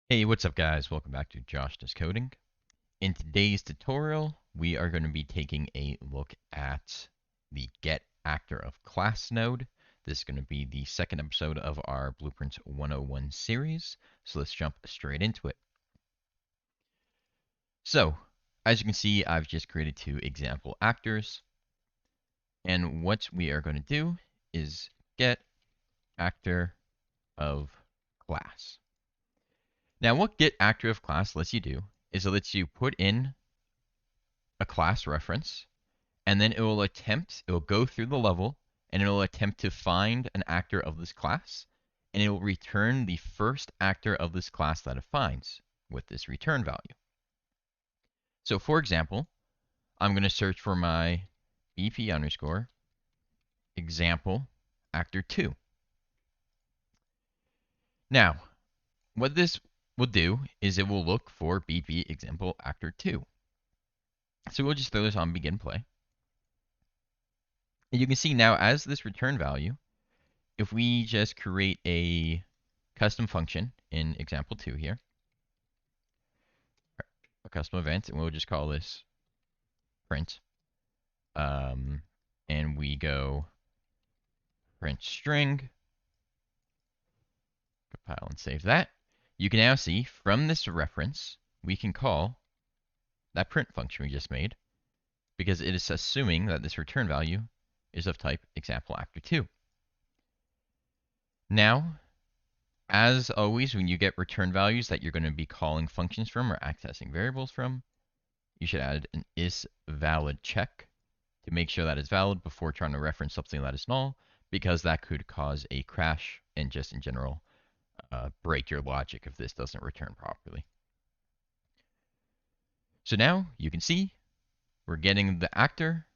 Hey, what's up guys? Welcome back to Josh Does Coding. In today's tutorial, we are going to be taking a look at the GetActorOfClass node. This is going to be the second episode of our Blueprint 101 series, so let's jump straight into it. So, as you can see, I've just created two example actors, and what we are going to do is GetActorOfClass. Now, what GetActorOfClass lets you do is it lets you put in a class reference, and then it will go through the level, and it will attempt to find an actor of this class, and it will return the first actor of this class that it finds with this return value. So for example, I'm going to search for my BP underscore example actor 2. Now, what this will do is it will look for BP example actor 2. So we'll just throw this on begin play. And you can see now as this return value, if we just create a custom function in example 2 here, a custom event, and we'll just call this print, and we go print string, compile and save that, you can now see from this reference, we can call that print function we just made, because it is assuming that this return value is of type example actor 2. Now, as always, when you get return values that you're going to be calling functions from or accessing variables from, you should add an isValid check to make sure that it's valid before trying to reference something that is null, because that could cause a crash and just in general break your logic if this doesn't return properly. So now you can see we're getting the actor.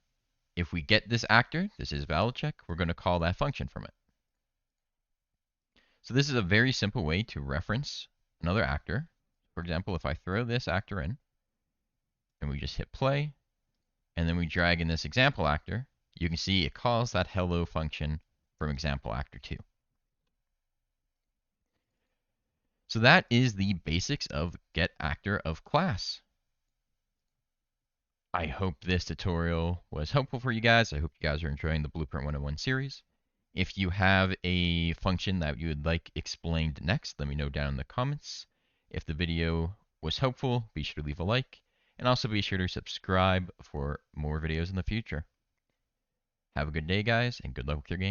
If we get this actor, this isValid check, we're going to call that function from it. So this is a very simple way to reference another actor. For example, if I throw this actor in, and we just hit play, and then we drag in this example actor, you can see it calls that hello function from example actor 2. So that is the basics of GetActorOfClass. I hope this tutorial was helpful for you guys. I hope you guys are enjoying the Blueprint 101 series. If you have a function that you would like explained next, let me know down in the comments. If the video was helpful, be sure to leave a like, and also be sure to subscribe for more videos in the future. Have a good day, guys, and good luck with your game.